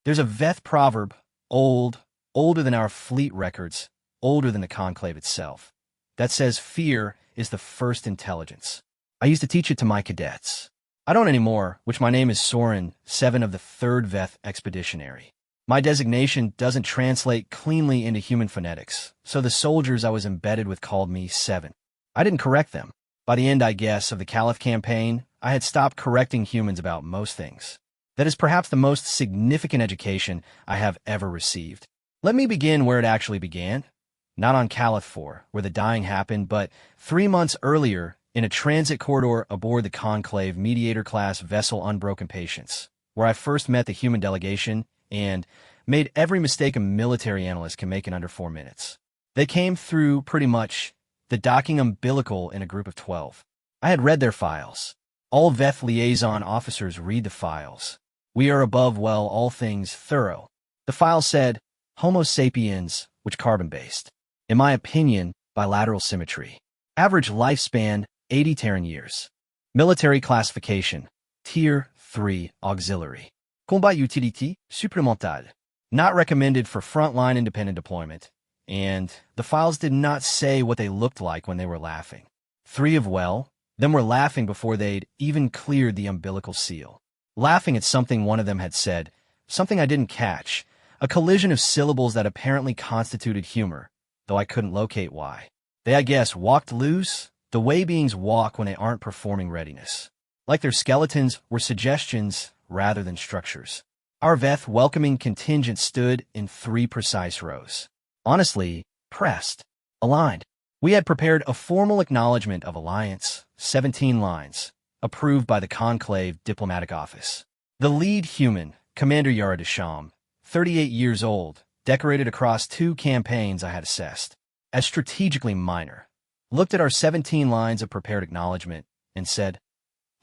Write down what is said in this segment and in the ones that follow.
There's a Veth proverb, older than our fleet records, older than the conclave itself, that says fear is the first intelligence. I used to teach it to my cadets. I don't anymore, which my name is Soren, 7 of the 3rd Veth Expeditionary. My designation doesn't translate cleanly into human phonetics, so the soldiers I was embedded with called me 7. I didn't correct them. By the end, I guess, of the Caliph campaign, I had stopped correcting humans about most things. That is perhaps the most significant education I have ever received. Let me begin where it actually began. Not on Caliph 4, where the dying happened, but 3 months earlier in a transit corridor aboard the Conclave Mediator-class vessel Unbroken Patience, where I first met the human delegation and made every mistake a military analyst can make in under 4 minutes. They came through pretty much the docking umbilical in a group of 12. I had read their files. All Veth liaison officers read the files. We are above, well, all things thorough. The file said, Homo sapiens, which carbon-based. In my opinion, bilateral symmetry. Average lifespan, 80 Terran years. Military classification, Tier 3 Auxiliary. Combat utility supplémentaire. Not recommended for frontline independent deployment. And the files did not say what they looked like when they were laughing. 3 of them were laughing before they'd even cleared the umbilical seal. Laughing at something one of them had said, something I didn't catch, a collision of syllables that apparently constituted humor, though I couldn't locate why. They, I guess, walked loose, the way beings walk when they aren't performing readiness. Like their skeletons were suggestions rather than structures. Our Veth welcoming contingent stood in 3 precise rows. Honestly, pressed, aligned. We had prepared a formal acknowledgement of alliance, 17 lines, approved by the Conclave Diplomatic Office. The lead human, Commander Yara Desham, 38 years old, decorated across 2 campaigns I had assessed as strategically minor, looked at our 17 lines of prepared acknowledgement and said,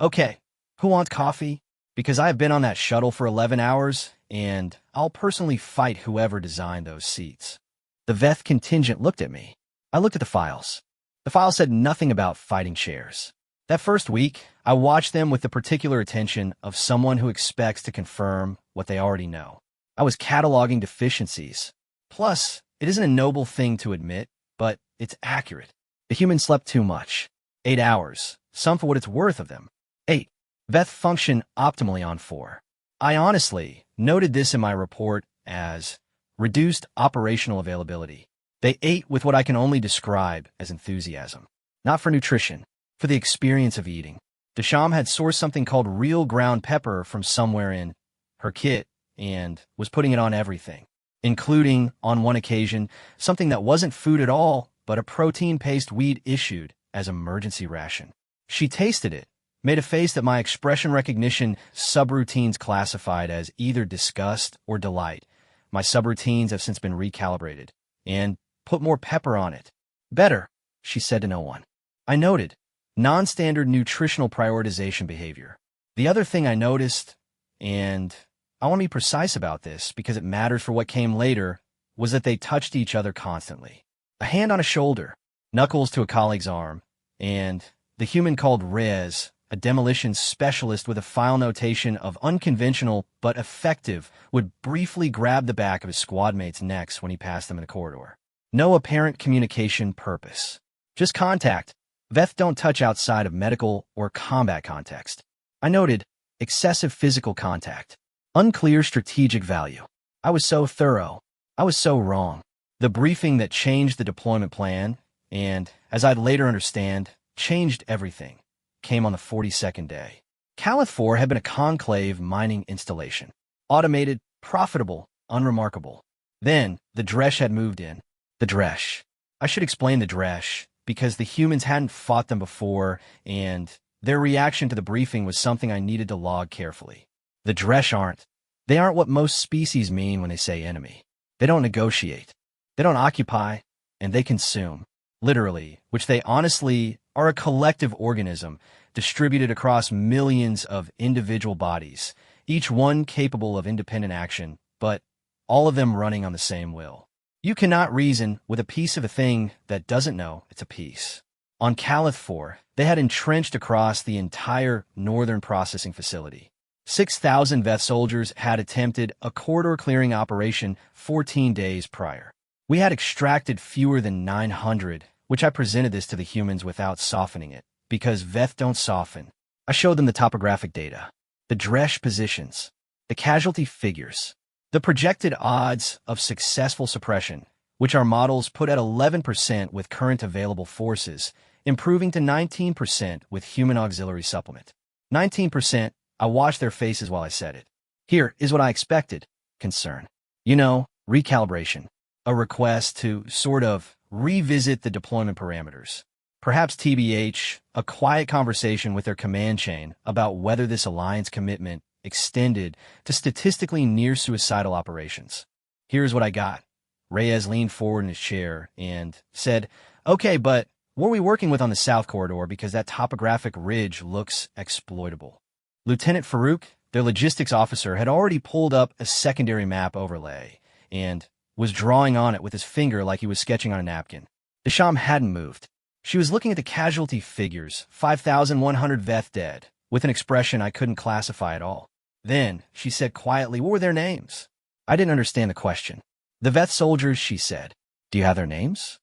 "Okay, who wants coffee? Because I have been on that shuttle for 11 hours, and I'll personally fight whoever designed those seats." The Veth contingent looked at me. I looked at the files. The file said nothing about fighting chairs. That first week, I watched them with the particular attention of someone who expects to confirm what they already know. I was cataloging deficiencies. Plus, it isn't a noble thing to admit, but it's accurate. The humans slept too much. 8 hours, some for what it's worth of them. 8. Veth function optimally on 4. I honestly noted this in my report as reduced operational availability. They ate with what I can only describe as enthusiasm. Not for nutrition, for the experience of eating. Desham had sourced something called real ground pepper from somewhere in her kit and was putting it on everything, including, on one occasion, something that wasn't food at all, but a protein paste we'd issued as emergency ration. She tasted it, made a face that my expression recognition subroutines classified as either disgust or delight. My subroutines have since been recalibrated, and put more pepper on it. Better, she said to no one. I noted non-standard nutritional prioritization behavior. The other thing I noticed, and I want to be precise about this because it matters for what came later, was that they touched each other constantly. A hand on a shoulder, knuckles to a colleague's arm, and the human called Rez, a demolition specialist with a file notation of unconventional but effective, would briefly grab the back of his squad mates' necks when he passed them in a corridor. No apparent communication purpose. Just contact. Veth don't touch outside of medical or combat context. I noted excessive physical contact. Unclear strategic value. I was so thorough. I was so wrong. The briefing that changed the deployment plan, and, as I'd later understand, changed everything, came on the 42nd day. Caliph 4 had been a conclave mining installation. Automated, profitable, unremarkable. Then, the Dresh had moved in. The Dresh. I should explain the Dresh, because the humans hadn't fought them before, and their reaction to the briefing was something I needed to log carefully. The Dresh aren't. They aren't what most species mean when they say enemy. They don't negotiate. They don't occupy, and they consume. Literally, which they honestly are a collective organism distributed across millions of individual bodies, each one capable of independent action, but all of them running on the same will. You cannot reason with a piece of a thing that doesn't know it's a piece. On Caliph 4, they had entrenched across the entire northern processing facility. 6,000 Veth soldiers had attempted a corridor-clearing operation 14 days prior. We had extracted fewer than 900, which I presented this to the humans without softening it, because Veth don't soften. I showed them the topographic data, the Dresh positions, the casualty figures, the projected odds of successful suppression, which our models put at 11% with current available forces, improving to 19% with human auxiliary supplement. 19%, I washed their faces while I said it. Here is what I expected. Concern. Recalibration. A request to sort of revisit the deployment parameters. Perhaps TBH, a quiet conversation with their command chain about whether this alliance commitment extended to statistically near-suicidal operations. Here's what I got. Reyes leaned forward in his chair and said, "Okay, but what are we working with on the South Corridor because that topographic ridge looks exploitable?" Lieutenant Farouk, their logistics officer, had already pulled up a secondary map overlay and was drawing on it with his finger like he was sketching on a napkin. Desham hadn't moved. She was looking at the casualty figures, 5,100 Veth dead, with an expression I couldn't classify at all. Then, she said quietly, "What were their names?" I didn't understand the question. "The Veth soldiers," she said. "Do you have their names?"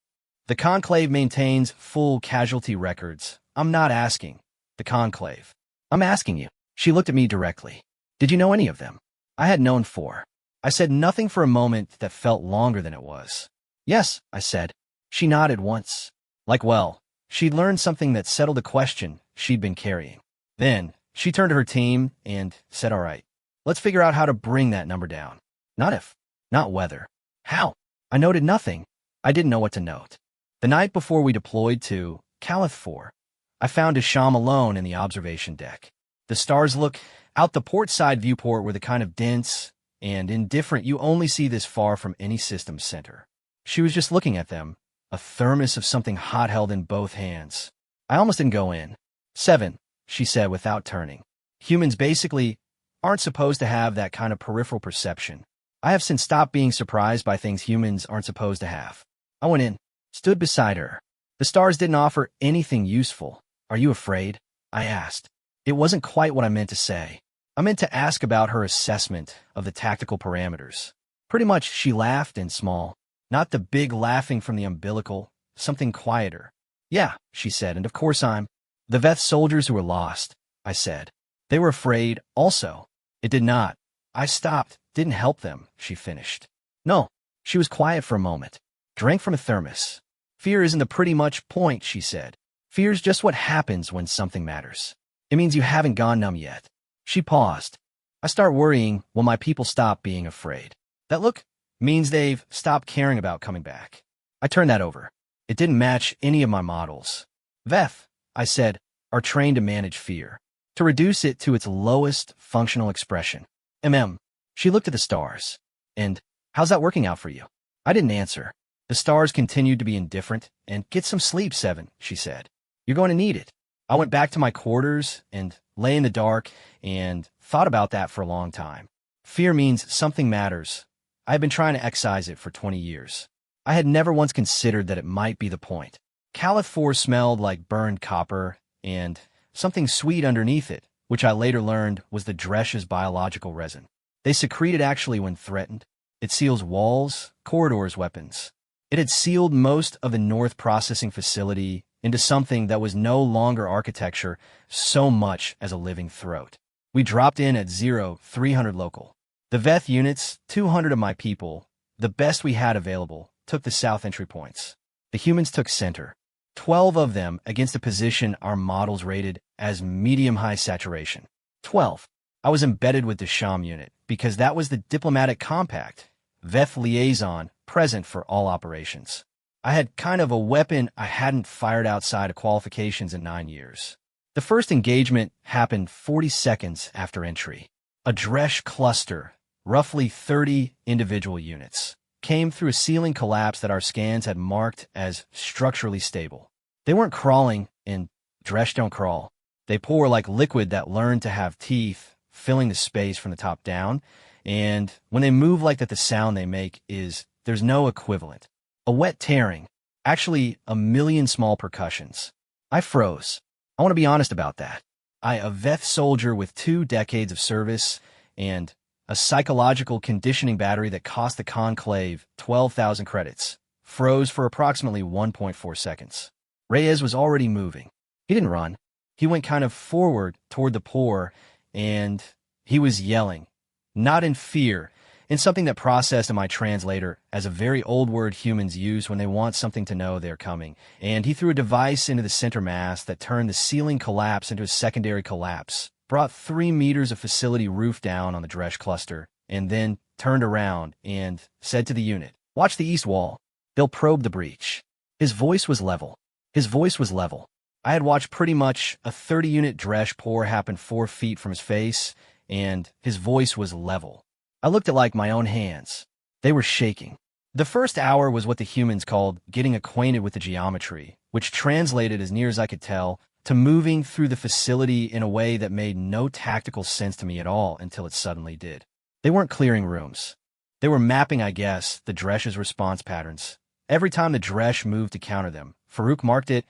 "The Conclave maintains full casualty records. I'm not asking. The Conclave. I'm asking you." She looked at me directly. "Did you know any of them?" I had known 4. I said nothing for a moment that felt longer than it was. "Yes," I said. She nodded once. She'd learned something that settled a question she'd been carrying. Then, she turned to her team and said, "All right, let's figure out how to bring that number down. Not if, not whether. How?" I noted nothing. I didn't know what to note. The night before we deployed to Calith 4, I found Desham alone in the observation deck. The stars look out the port side viewport were the kind of dense and indifferent you only see this far from any system center. She was just looking at them, a thermos of something hot held in both hands. I almost didn't go in. 7, she said without turning. Humans basically aren't supposed to have that kind of peripheral perception. I have since stopped being surprised by things humans aren't supposed to have. I went in, stood beside her. The stars didn't offer anything useful. "Are you afraid?" I asked. It wasn't quite what I meant to say. I meant to ask about her assessment of the tactical parameters. Pretty much, she laughed and small. Not the big laughing from the umbilical, something quieter. "Yeah," she said, "and of course I'm." "The Veth soldiers who were lost," I said. "They were afraid, also." It did not. I stopped. Didn't help them, she finished. "No." She was quiet for a moment. Drank from a thermos. "Fear isn't the pretty much point," she said. "Fear's just what happens when something matters. It means you haven't gone numb yet." She paused. "I start worrying when my people stop being afraid. That look means they've stopped caring about coming back." I turned that over. It didn't match any of my models. "Veth," I said, "are trained to manage fear, to reduce it to its lowest functional expression. She looked at the stars. "And how's that working out for you?" I didn't answer. The stars continued to be indifferent. "And get some sleep, 7, she said. "You're going to need it." I went back to my quarters and lay in the dark and thought about that for a long time. Fear means something matters. I had been trying to excise it for 20 years. I had never once considered that it might be the point. Calith 4 smelled like burned copper and something sweet underneath it, which I later learned was the Dresh's biological resin. They secrete it actually when threatened. It seals walls, corridors, weapons. It had sealed most of the North Processing Facility into something that was no longer architecture so much as a living throat. We dropped in at 0300 local. The Veth units, 200 of my people, the best we had available, took the south entry points. The humans took center. 12 of them against a position our models rated as medium-high saturation. 12. I was embedded with the Desham unit because that was the diplomatic compact, Veth liaison, present for all operations. I had kind of a weapon I hadn't fired outside of qualifications in 9 years. The first engagement happened 40 seconds after entry. A Dresh cluster, roughly 30 individual units, came through a ceiling collapse that our scans had marked as structurally stable. They weren't crawling, and Dresh don't crawl. They pour like liquid that learned to have teeth, filling the space from the top down, and when they move like that, the sound they make is, there's no equivalent. A wet tearing, actually a million small percussions. I froze. I want to be honest about that. A Veth soldier with 2 decades of service and a psychological conditioning battery that cost the Conclave 12,000 credits, froze for approximately 1.4 seconds. Reyes was already moving. He didn't run. He went kind of forward toward the poor, and he was yelling, not in fear, in something that processed in my translator as a very old word humans use when they want something to know they're coming. And he threw a device into the center mass that turned the ceiling collapse into a secondary collapse, brought 3 meters of facility roof down on the Dresch cluster, and then turned around and said to the unit, "Watch the east wall. They'll probe the breach." His voice was level. His voice was level. I had watched pretty much a 30-unit Dresch pour happen 4 feet from his face, and his voice was level. I looked at like my own hands. They were shaking. The first hour was what the humans called getting acquainted with the geometry, which translated, as near as I could tell, to moving through the facility in a way that made no tactical sense to me at all until it suddenly did. They weren't clearing rooms. They were mapping, I guess, the Dresch's response patterns. Every time the Dresch moved to counter them, Farouk marked it,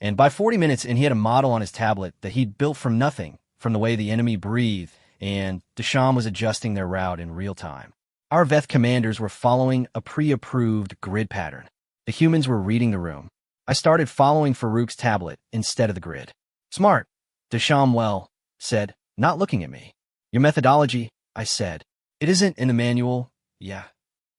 and by 40 minutes in, he had a model on his tablet that he'd built from nothing, from the way the enemy breathed, and Desham was adjusting their route in real time. Our Veth commanders were following a pre-approved grid pattern. The humans were reading the room. I started following Farouk's tablet instead of the grid. "Smart," Desham said, not looking at me. "Your methodology," I said. "It isn't in the manual." "Yeah."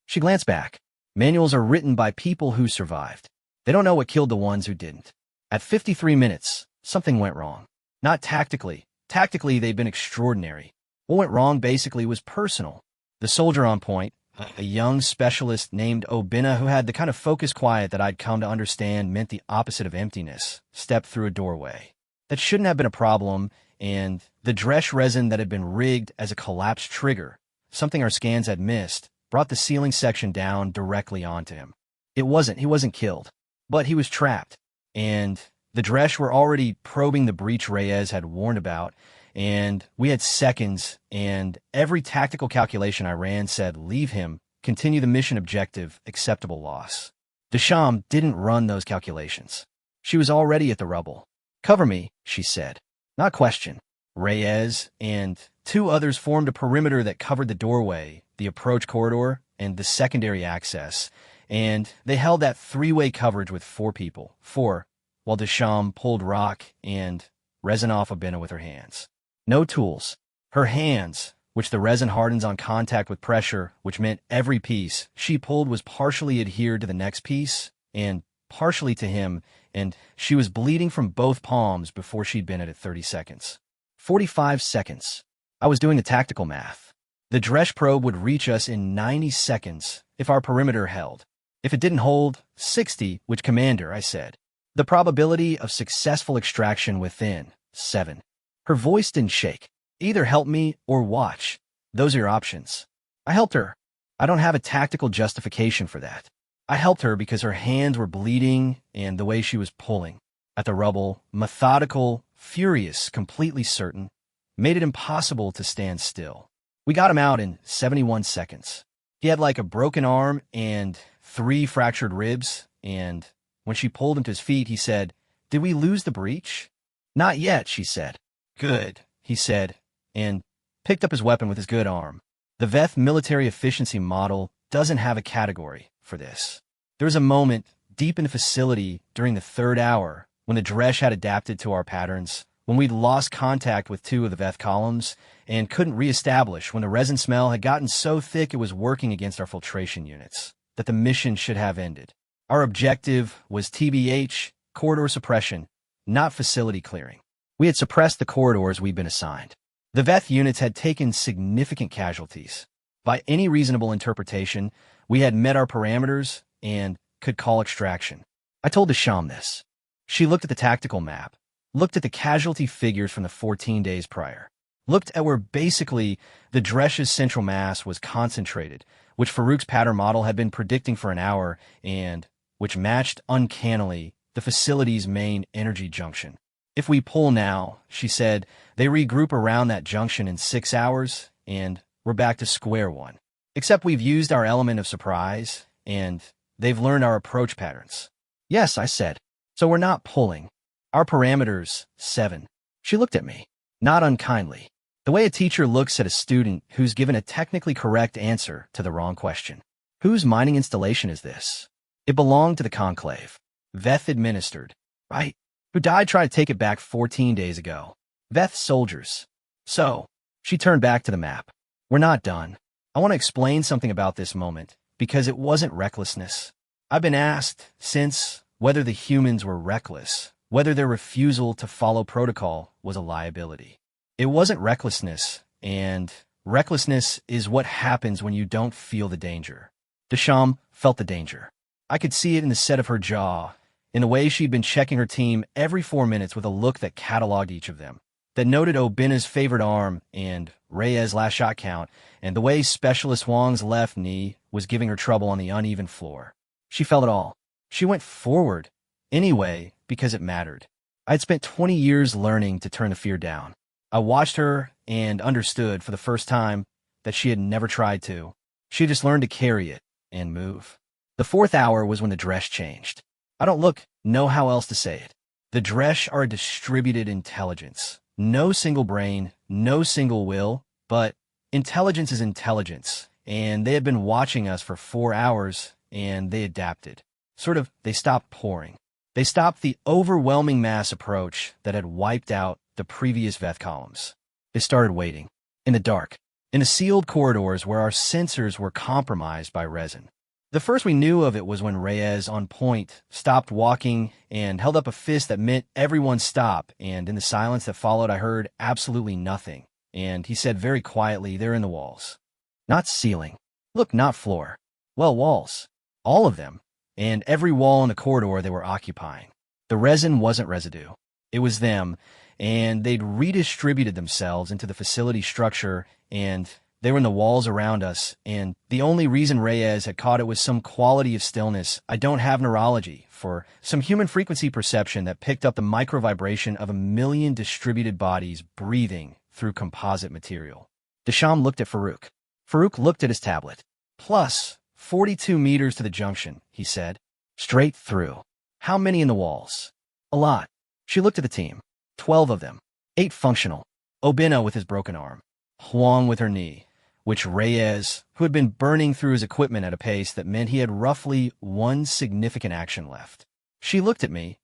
She glanced back. "Manuals are written by people who survived. They don't know what killed the ones who didn't." At 53 minutes, something went wrong. Not tactically. Tactically, they'd been extraordinary. What went wrong basically was personal. The soldier on point, a young specialist named Obina who had the kind of focused quiet that I'd come to understand meant the opposite of emptiness, stepped through a doorway. That shouldn't have been a problem, and the Dresch resin that had been rigged as a collapse trigger, something our scans had missed, brought the ceiling section down directly onto him. He wasn't killed, but he was trapped, and the Dresch were already probing the breach Reyes had warned about, and we had seconds, and every tactical calculation I ran said leave him, continue the mission objective, acceptable loss. Desham didn't run those calculations. She was already at the rubble. "Cover me," she said. Not question. Reyes and 2 others formed a perimeter that covered the doorway, the approach corridor, and the secondary access, and they held that 3-way coverage with 4 people. 4. While Desham pulled rock and resin off Obina with her hands. No tools. Her hands, which the resin hardens on contact with pressure, which meant every piece she pulled was partially adhered to the next piece, and partially to him, and she was bleeding from both palms before she'd been at it 30 seconds. 45 seconds. I was doing the tactical math. The Dresch probe would reach us in 90 seconds if our perimeter held. If it didn't hold, 60, which commander, I said. The probability of successful extraction within 7. Her voice didn't shake. "Either help me or watch. Those are your options." I helped her. I don't have a tactical justification for that. I helped her because her hands were bleeding and the way she was pulling. At the rubble, methodical, furious, completely certain, made it impossible to stand still. We got him out in 71 seconds. He had like a broken arm and 3 fractured ribs, and when she pulled him to his feet, he said, "Did we lose the breach?" "Not yet," she said. "Good," he said, and picked up his weapon with his good arm. The Veth military efficiency model doesn't have a category for this. There was a moment deep in the facility during the 3rd hour when the Dresch had adapted to our patterns, when we'd lost contact with 2 of the Veth columns and couldn't reestablish, when the resin smell had gotten so thick it was working against our filtration units, that the mission should have ended. Our objective was TBH, corridor suppression, not facility clearing. We had suppressed the corridors we'd been assigned. The Veth units had taken significant casualties. By any reasonable interpretation, we had met our parameters and could call extraction. I told Desham this. She looked at the tactical map, looked at the casualty figures from the 14 days prior, looked at where basically the Dresch's central mass was concentrated, which Farouk's pattern model had been predicting for an hour, and which matched uncannily the facility's main energy junction. "If we pull now," she said, "they regroup around that junction in 6 hours, and we're back to square one. Except we've used our element of surprise, and they've learned our approach patterns." "Yes," I said. "So we're not pulling. Our parameters, 7. She looked at me. not unkindly. The way a teacher looks at a student who's given a technically correct answer to the wrong question. Whose mining installation is this? It belonged to the Conclave. Veth administered, right? Who died trying to take it back 14 days ago. Veth's soldiers. So, she turned back to the map. We're not done. I want to explain something about this moment, because it wasn't recklessness. I've been asked since whether the humans were reckless, whether their refusal to follow protocol was a liability. It wasn't recklessness, and recklessness is what happens when you don't feel the danger. Desham felt the danger. I could see it in the set of her jaw, in the way she'd been checking her team every 4 minutes with a look that cataloged each of them, that noted Obina's favored arm and Reyes' last shot count, and the way Specialist Wong's left knee was giving her trouble on the uneven floor. She felt it all. She went forward, anyway, because it mattered. I'd spent 20 years learning to turn the fear down. I watched her and understood for the first time that she had never tried to. She had just learned to carry it and move. The 4th hour was when the Dresh changed. I don't know how else to say it. The Dresh are a distributed intelligence. No single brain, no single will, but intelligence is intelligence, and they had been watching us for 4 hours, and they adapted. They stopped pouring. They stopped the overwhelming mass approach that had wiped out the previous Veth columns. They started waiting. In the dark. In the sealed corridors where our sensors were compromised by resin. The first we knew of it was when Reyes, on point, stopped walking and held up a fist that meant everyone stop, and in the silence that followed I heard absolutely nothing, and he said very quietly, "They're in the walls." Not ceiling. Look, not floor. Well, walls. All of them. And every wall in the corridor they were occupying. The resin wasn't residue. It was them, and they'd redistributed themselves into the facility structure, and they were in the walls around us, and the only reason Reyes had caught it was some quality of stillness. I don't have neurology for some human frequency perception that picked up the microvibration of 1,000,000 distributed bodies breathing through composite material. Desham looked at Farouk. Farouk looked at his tablet. Plus 42 meters to the junction, he said. Straight through. How many in the walls? A lot. She looked at the team. 12 of them. 8 functional. Obina with his broken arm. Huang with her knee, which Reyes, who had been burning through his equipment at a pace that meant he had roughly 1 significant action left. She looked at me,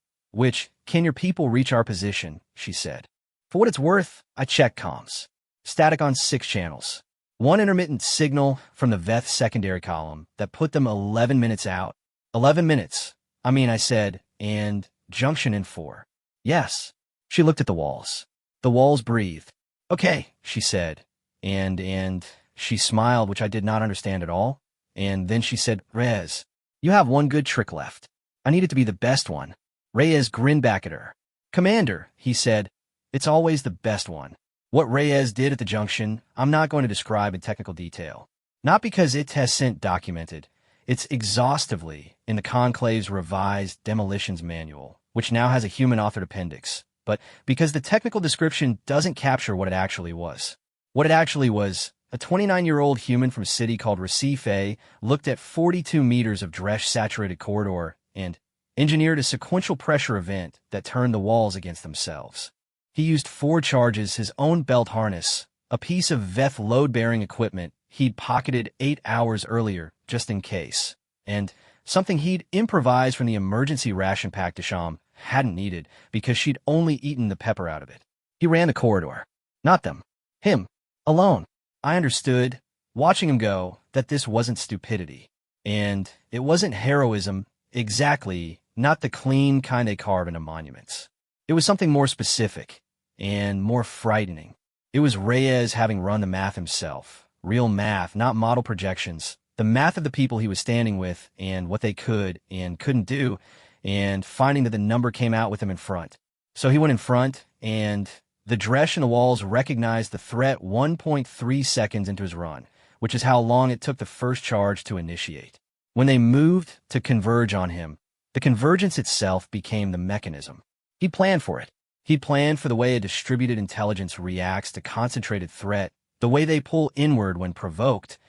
"Can your people reach our position?" she said. For what it's worth, I checked comms. Static on 6 channels. 1 intermittent signal from the Veth secondary column that put them 11 minutes out. 11 minutes. I said, and junction in 4. Yes. She looked at the walls. The walls breathed. "Okay," she said, and she smiled, which I did not understand at all, and then she said, "Reyes, you have 1 good trick left. I need it to be the best one." Reyes grinned back at her. "Commander," he said, "it's always the best one." What Reyes did at the junction, I'm not going to describe in technical detail. Not because it has since documented. It's exhaustively in the Conclave's revised demolitions manual, which now has a human-authored appendix, but because the technical description doesn't capture what it actually was. What it actually was, a 29-year-old human from a city called Recife looked at 42 meters of Dresh-saturated corridor and engineered a sequential pressure event that turned the walls against themselves. He used 4 charges, his own belt harness, a piece of Veth load-bearing equipment he'd pocketed 8 hours earlier, just in case, and something he'd improvised from the emergency ration pack Desham hadn't needed because she'd only eaten the pepper out of it. He ran the corridor. Not them. Him. Alone. I understood, watching him go, that this wasn't stupidity. And it wasn't heroism, exactly, not the clean kind they carve into monuments. It was something more specific and more frightening. It was Reyes having run the math himself. Real math, not model projections. The math of the people he was standing with and what they could and couldn't do, and finding that the number came out with him in front. So he went in front, and the Dresh in the walls recognized the threat 1.3 seconds into his run, which is how long it took the first charge to initiate. When they moved to converge on him, the convergence itself became the mechanism. He'd planned for it. He'd planned for the way a distributed intelligence reacts to concentrated threat, the way they pull inward when provoked,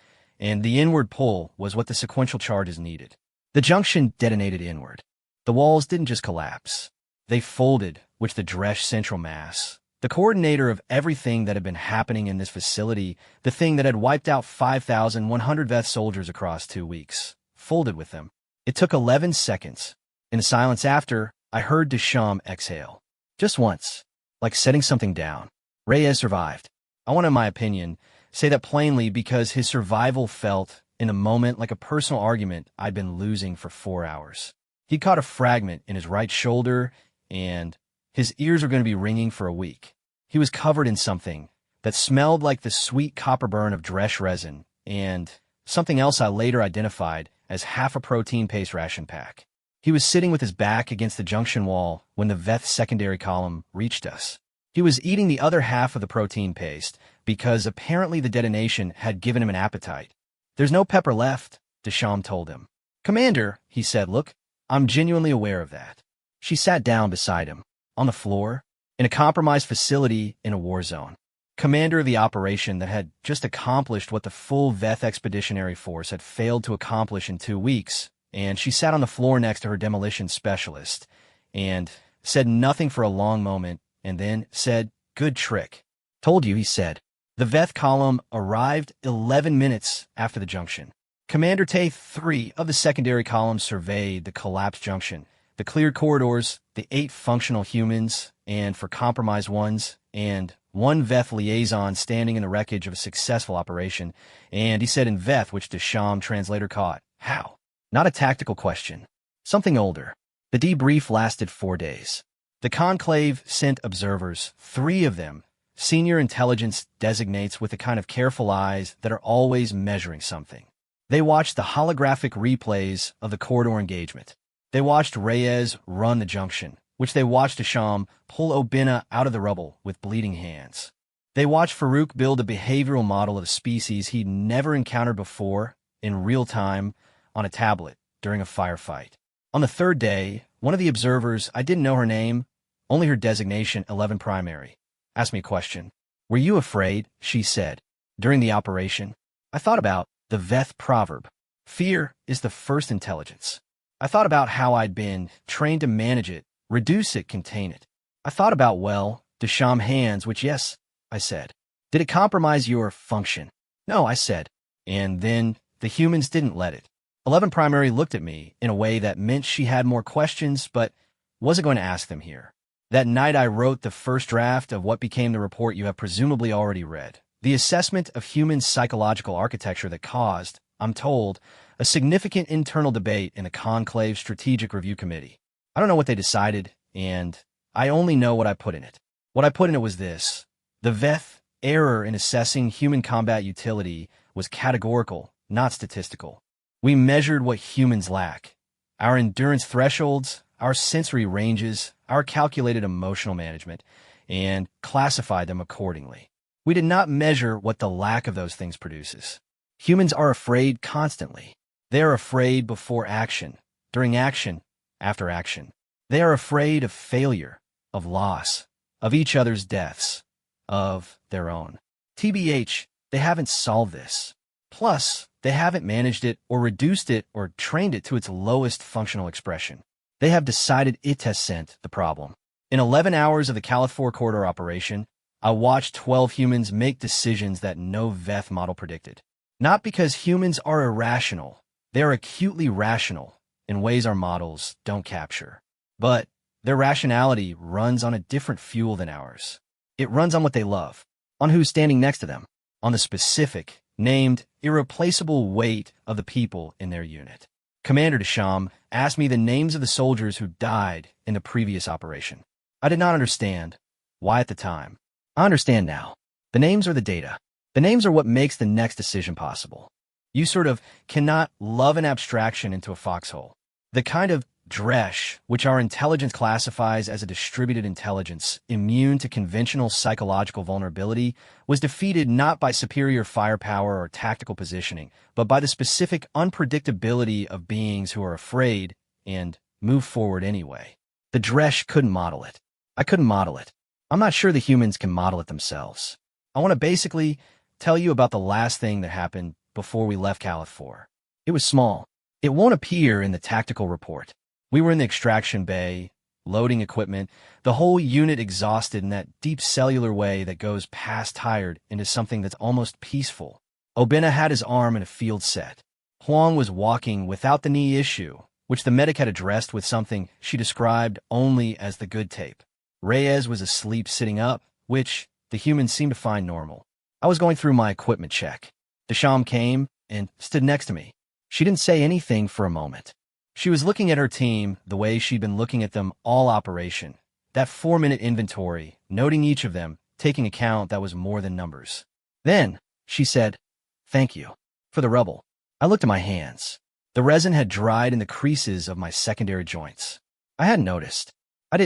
and the inward pull was what the sequential charges needed. The junction detonated inward. The walls didn't just collapse. They folded, which the Dresh central mass, The coordinator of everything that had been happening in this facility, the thing that had wiped out 5,100 Veth soldiers across 2 weeks, folded with them. It took 11 seconds. In the silence after, I heard Desham exhale. Just once, like setting something down. Reyes survived. I want, in my opinion, say that plainly because his survival felt, in a moment, like a personal argument I'd been losing for 4 hours. He caught a fragment in his right shoulder, and his ears were going to be ringing for a week. He was covered in something that smelled like the sweet copper burn of Dresch resin, and something else I later identified as half a protein paste ration pack. He was sitting with his back against the junction wall when the Veth secondary column reached us. He was eating the other half of the protein paste because apparently the detonation had given him an appetite. "There's no pepper left," Desham told him. "Commander," he said, "look, I'm genuinely aware of that." She sat down beside him, on the floor, in a compromised facility in a war zone. Commander of the operation that had just accomplished what the full Veth Expeditionary Force had failed to accomplish in 2 weeks, and she sat on the floor next to her demolition specialist, and said nothing for a long moment, and then said, "Good trick." "Told you," he said. The Veth column arrived 11 minutes after the junction. Commander Tay 3 of the secondary column surveyed the collapsed junction, the cleared corridors, the 8 functional humans, and for compromised ones, and 1 Veth liaison standing in the wreckage of a successful operation, and he said in Veth, which Desham translator caught, "How?" Not a tactical question. Something older. The debrief lasted 4 days. The Conclave sent observers, 3 of them, senior intelligence designates with the kind of careful eyes that are always measuring something. They watched the holographic replays of the corridor engagement. They watched Reyes run the junction, which they watched Desham pull Obina out of the rubble with bleeding hands. They watched Farouk build a behavioral model of a species he'd never encountered before, in real time, on a tablet, during a firefight. On the 3rd day, one of the observers, I didn't know her name, only her designation, 11 Primary, asked me a question. "Were you afraid?" she said. "During the operation?" I thought about the Veth proverb. Fear is the first intelligence. I thought about how I'd been trained to manage it, reduce it, contain it. I thought about, well, Desham hands, which yes, I said. Did it compromise your function? No, I said. And then the humans didn't let it. 11 Primary looked at me in a way that meant she had more questions, but wasn't going to ask them here. That night I wrote the first draft of what became the report you have presumably already read. The assessment of human psychological architecture that caused, I'm told, a significant internal debate in the Conclave Strategic Review Committee. I don't know what they decided, and I only know what I put in it. What I put in it was this. The Veth error in assessing human combat utility was categorical, not statistical. We measured what humans lack. Our endurance thresholds, our sensory ranges, our calculated emotional management, and classified them accordingly. We did not measure what the lack of those things produces. Humans are afraid constantly. They are afraid before action, during action, after action. They are afraid of failure, of loss, of each other's deaths, of their own. TBH, they haven't solved this. Plus, they haven't managed it or reduced it or trained it to its lowest functional expression. They have decided it has sent the problem. In 11 hours of the Califor corridor operation, I watched 12 humans make decisions that no Veth model predicted. Not because humans are irrational. They are acutely rational in ways our models don't capture. But their rationality runs on a different fuel than ours. It runs on what they love, on who's standing next to them, on the specific, named, irreplaceable weight of the people in their unit. Commander Desham asked me the names of the soldiers who died in the previous operation. I did not understand. Why at the time? I understand now. The names are the data. The names are what makes the next decision possible. You sort of cannot love an abstraction into a foxhole. The kind of Dresch, which our intelligence classifies as a distributed intelligence, immune to conventional psychological vulnerability, was defeated not by superior firepower or tactical positioning, but by the specific unpredictability of beings who are afraid and move forward anyway. The Dresch couldn't model it. I couldn't model it. I'm not sure the humans can model it themselves. I want to basically tell you about the last thing that happened before we left Califor. It was small. It won't appear in the tactical report. We were in the extraction bay, loading equipment, the whole unit exhausted in that deep cellular way that goes past tired into something that's almost peaceful. Obina had his arm in a field set. Huang was walking without the knee issue, which the medic had addressed with something she described only as the good tape. Reyes was asleep sitting up, which the humans seemed to find normal. I was going through my equipment check. Desham came and stood next to me. She didn't say anything for a moment. She was looking at her team the way she'd been looking at them all operation. That 4-minute inventory, noting each of them, taking account that was more than numbers. Then, she said, "Thank you for the rubble." I looked at my hands. The resin had dried in the creases of my secondary joints. I hadn't noticed. I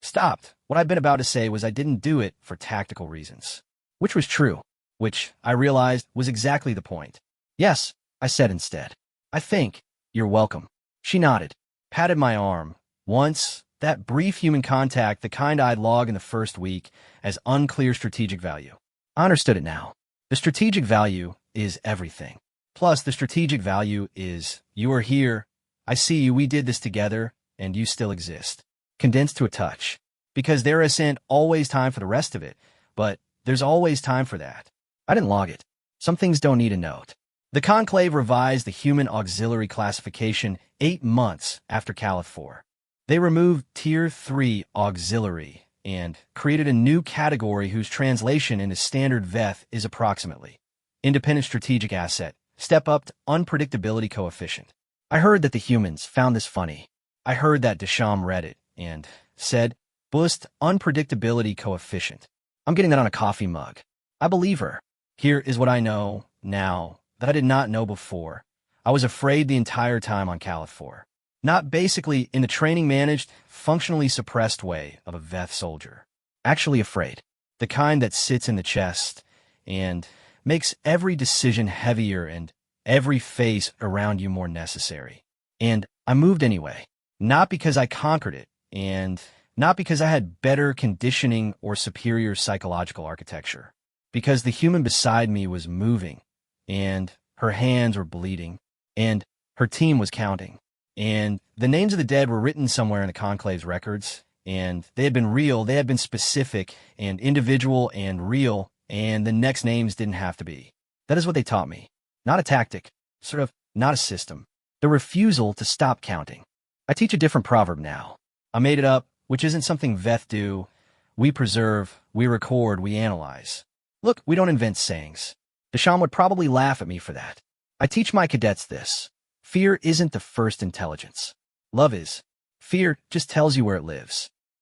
stopped. What I'd been about to say was I didn't do it for tactical reasons. Which was true. Which, I realized, was exactly the point. "Yes," I said instead. "I think. You're welcome." She nodded, patted my arm. Once, that brief human contact, the kind I'd log in the first week as unclear strategic value. I understood it now. The strategic value is everything. Plus, the strategic value is, you are here, I see you, we did this together, and you still exist. Condensed to a touch. Because there isn't always time for the rest of it, but there's always time for that. I didn't log it. Some things don't need a note. The Conclave revised the Human Auxiliary Classification 8 months after Caliph 4. They removed Tier 3 Auxiliary and created a new category whose translation into standard VETH is approximately Independent Strategic Asset, Step Up to Unpredictability Coefficient. I heard that the humans found this funny. I heard that Desham read it and said, "Boost Unpredictability Coefficient." I'm getting that on a coffee mug. I believe her. Here is what I know now that I did not know before. I was afraid the entire time on Caliph 4. Not basically in the training-managed, functionally suppressed way of a VETH soldier. Actually afraid. The kind that sits in the chest and makes every decision heavier and every face around you more necessary. And I moved anyway. Not because I conquered it, and not because I had better conditioning or superior psychological architecture. Because the human beside me was moving, and her hands were bleeding, and her team was counting, and the names of the dead were written somewhere in the Conclave's records, and they had been real, they had been specific, and individual, and real, and the next names didn't have to be. That is what they taught me. Not a tactic, sort of not a system. The refusal to stop counting. I teach a different proverb now. I made it up, which isn't something VETH do. We preserve, we record, we analyze. Look, we don't invent sayings. Desham would probably laugh at me for that. I teach my cadets this. Fear isn't the first intelligence. Love is. Fear just tells you where it lives.